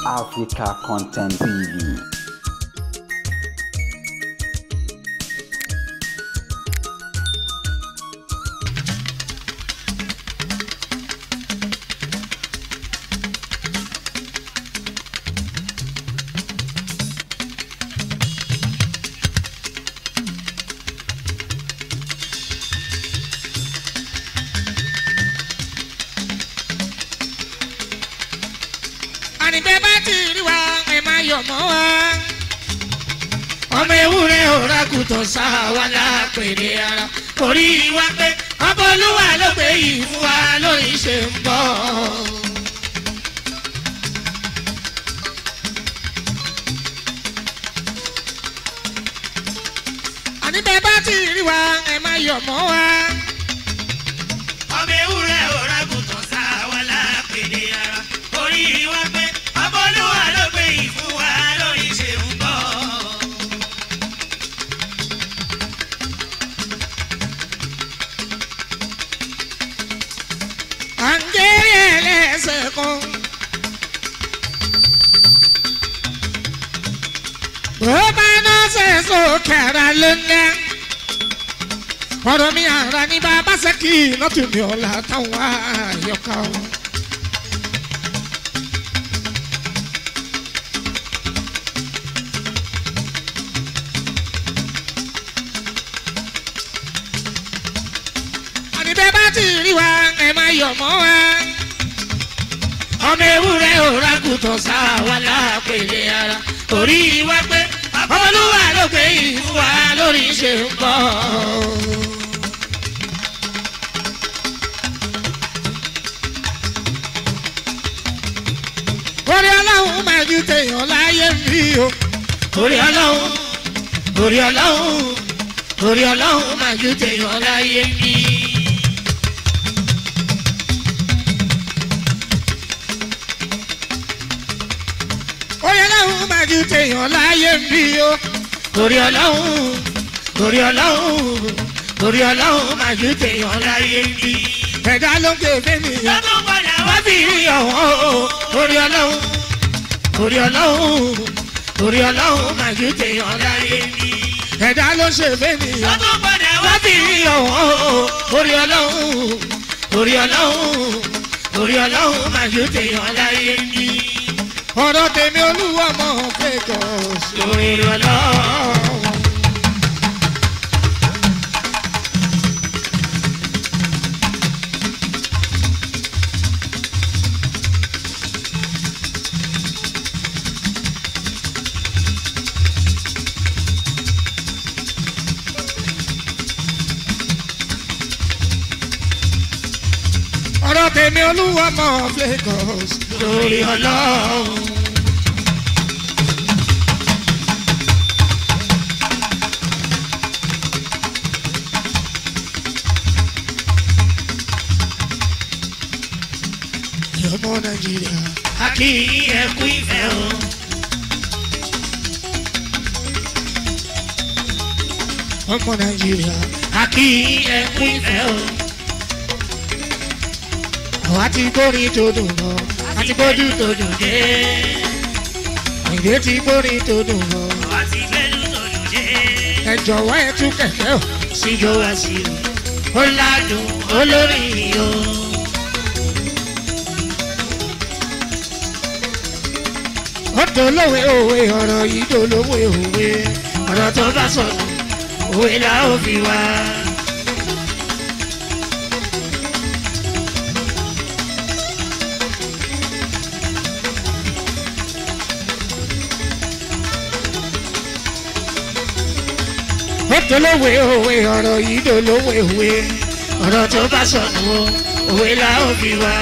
Africa Content TV. Àníbẹ̀ bá ti rí wa ẹ máa yọ̀ mọ́ wa. Ọmọ ewúrẹ́ òràgùtàn sá wa lápèrè ara. Orí wa pé ọmọ olúwa ló gbé yìí fún wa lórí ṣe ń bọ̀. Àníbẹ̀ bá ti rí wa ẹ máa yọ̀ mọ́ wa. Ọmọ ewúrẹ́ òràgùtàn sá wa lápèrè ara. Orí wa pé ọmọ olúwa ló gbé yìí fún wa lórí ṣe ń bọ̀. Àǹgẹ̀rẹ̀ ẹlẹ́sẹ̀ kan. Bó bá náà ṣe sókè ara ló ń dá. Ọ̀rọ̀ mi àrà ní bàbá ṣẹ́kì lọ́tún mi ọ̀la táwọn àyọkà o. Àníbẹ̀ bá ti rí wa ẹ máa yọ̀ mọ́ wa. Ọmọ ewúrẹ́ òràgùtàn sá wa lápèrè ara. Orí wa pé ọmọlúwa ló gbé yìí fún wa lórí ṣe ń bọ̀. Orí Ọlọ́run máa ju tèèyàn láyé mi o. Orí Ọlọ́run, orí Ọlọ́run, orí Ọlọ́run máa ju tèèyàn láyé mi. Orí Ọlọ́run máa ju tèèyàn láyé mi o. Orí Ọlọ́run, orí Ọlọ́run, orí Ọlọ́run máa ju tèèyàn láyé mi. Ẹ̀dá ló ń ké fẹ́nìyàn. Lọ́dún padà wá bí ìyọ̀wọ́ o. Orí Ọlọ́run, orí Ọlọ́run, orí Ọlọ́run máa ju tèèyàn láyé mi. Ẹ̀dá ló ṣe fẹ́nìyàn. Lọ́dún padà wá bí ìyọ̀wọ́ o. Orí Ọlọ́run, orí Ọlọ́run, orí Ọlọ́run máa ju tèèyàn láyé mi. Ọ̀rọ̀ tèmi Olúwa mọ̀ fẹ́ kọ̀ sórí Ọlọ́run. Ọ̀rọ̀ tèmi Olúwa mọ̀ fẹ́ kọ̀ sórí Ọlọ́run. Ọmọ Nàìjíríà a kì í ẹkú ìfẹ́ o. Ọmọ Nàìjíríà a kì í ẹkú ìfẹ́ o. Àwa ti gbórí tó dùn lọ, a ti gbójú tó dùn dé. Ìdè ti gbórí tó dùn lọ, àwa ti gbẹ́lú tó dùn dé. Ẹ jọ̀wọ́ ẹ tú kẹ̀kẹ́ o. Síjó wá sí o, ó ládùn olórí o. Ó dolówe òwe ọ̀rọ̀ yìí dolówe òwe. Ọ̀rọ̀ tó bá sọ̀rọ̀ òwe la ó fi wá. Ó dolówe òwe ọ̀rọ̀ yìí dolówe òwe. Ọ̀rọ̀ tó bá sọ̀rọ̀ òwe la ó fi wá.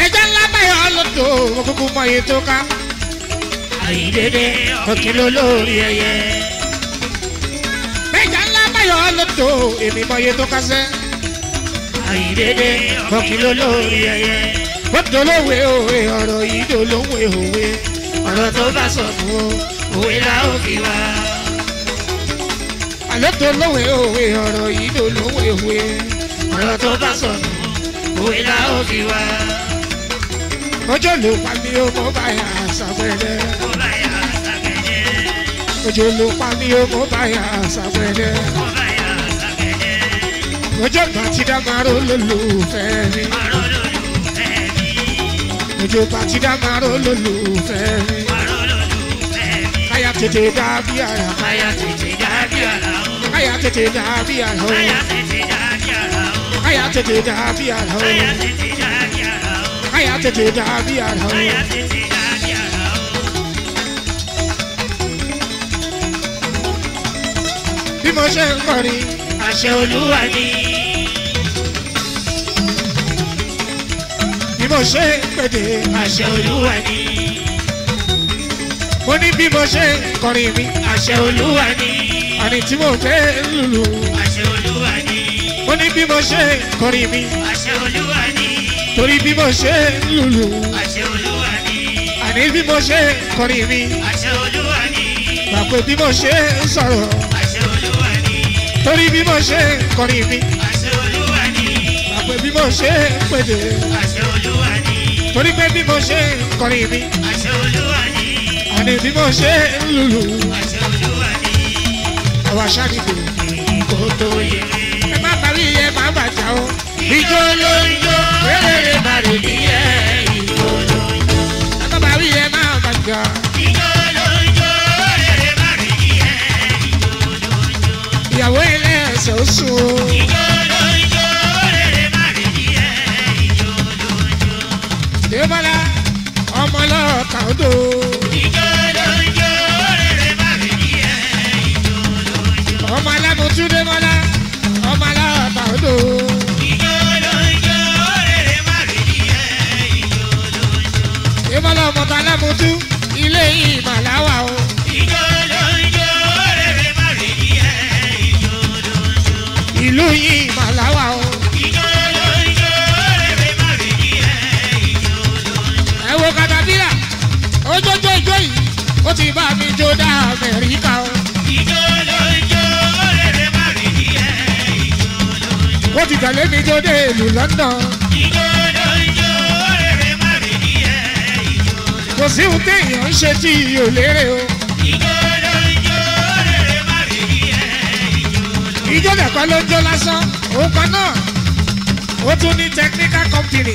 Ẹja ńlá báyọ̀ lọ́dọ̀ òkúkú mọ iye tó ká. Àyídédé ọ̀kìlọ̀ lórí ẹyẹ. Ẹja ńlá báyọ̀ lọ́dọ̀ èmi mọ iye tó ká sẹ́. Àyídédé ọ̀kìlọ̀ lórí ẹyẹ. Ó dolówe òwe ọ̀rọ̀ yìí dolówe òwe. Ọ̀rọ̀ tó bá sọ̀rọ̀ òwe la ó fi wá. Àlọ́ dolówe òwe ọ̀rọ̀ yìí dolówe òwe. Ọ̀rọ̀ tó bá sọ̀rọ̀ òwe la ó fi wá. Ojo ló pa mí o mo bá yà sàgbẹ̀dẹ̀. Ojo ló pa mí o mo bá yà sàgbẹ̀dẹ̀. Ojo bá ti dá maro lólùfẹ́ mi. Ojo bá ti dá maro lólùfẹ́ mi. Káyà tètè dàbí àrà. Káyà tètè dàbí àrà o. Káyà tètè dàbí àrà o. Káyà tètè dàbí àrà o. Káyà tètè dàbí àrà o. Káyà tètè dàbí àrà o. Káyà tètè dàbí àrà o. Káyà tètè dàbí àrà o. Bí mo ṣe ń kọrin, Àṣẹ Olúwa ni. bí mo ṣe ń pèdè, Àṣẹ Olúwa ni. mo ní bí mo ṣe ń kọrin mi. Àṣẹ Olúwa ni. Àní tí mo fẹ́ lùlù. Àṣẹ Olúwa ni. Mo ní bí mo ṣe ń kọrin mi. Àṣẹ Olúwa ni. Torí bí mo ṣe ń lùlù. Àṣẹ Olúwa ni. Àní bí mo ṣe ń kọrin mi. Àṣẹ Olúwa ni. Gbà pé bí mo ṣe ń sọ̀rọ̀. Àṣẹ Olúwa ni. Torí bí mo ṣe ń kọrin mi. Àṣẹ Olúwa ni. Gbà pé bí mo ṣe ń pèdè. Àṣẹ Olúwa ni. Torí pé bí mo ṣe ń kọrin mi. Àṣẹ Olúwa ni. Àní bí mo ṣe ń lùlù. Àṣẹ Olúwa ni. Àwa ṣáàdìgbò. Kó tó yẹ. Ẹ má parí ẹ má bàjá o. Ijó ló ń jó. Rere bàrè ní ẹ̀. Ijó ló ń jó. Ẹ má parí ẹ má bàjá. Ijó ló ń jó. Rere bàrè ní ẹ̀. Ijó ló ń jó. Ìyàwó ẹlẹ́sẹ̀ ó sùn o. Ijó ló ń jó. Rere bàrè ní ẹ̀. Ijó ló ń jó. Débọ́lá ọmọ lọ́ọ̀ta odò. Ijó ló ń jó. Rere bàrè ní ẹ̀. Ijó ló ń jó. Ọmọ alámọ̀tú Débọ́lá ọmọ lọ́ọ̀ta odò. Ijó ló ń jó. Rere bàrè ní ẹ̀. Ijó ló ń jó. Débọ́lá ọmọ alámọ̀tú ilé yìí màláwà o. Ijó ló ń jó. Rere bàrè ní ẹ̀. Ijó ló ń jó. Ìlú yìí màláwà o. Ijó ló ń jó. Rere bàrè ní ẹ̀. Ijó ló ń jó. Ẹ wo katapila ojoojó ijó yìí ó ti bá mi jó dá Amẹ́ríkà o. Ijó ló ń jó. Rere bàrè ní ẹ̀. Ijó ló ń jó. Ó ti tẹ̀lé mi jó dé ìlú London. Ijó ló ń jó. Rere bàrè ní ẹ̀. Ijó ló ń jó. Kò sí ohun téèyàn ń ṣe tí ò lérè o. Ijó ló ń jó. Rere bàrè ní ẹ̀. Ijó ló ń jó. Ijó nìkan ló ń jó lásán òun kan náà. Ó tún ní technical company.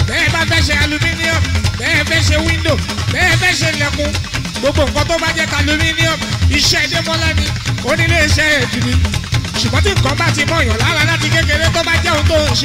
Bẹ́ẹ̀ bá fẹ́ ṣe aluminium, bẹ́ẹ̀ fẹ́ ṣe window, bẹ́ẹ̀ fẹ́ ṣe ilẹ̀kùn. Gbogbo nǹkan tó bá jẹ́ aluminium, iṣẹ́ Démọ́lá ni, onílé iṣẹ́ ìdìbò. Ṣùgbọ́n tí nǹkan bá ti mọ̀yàn lára láti kékeré tó bá jẹ́ ohun tó ń ṣe.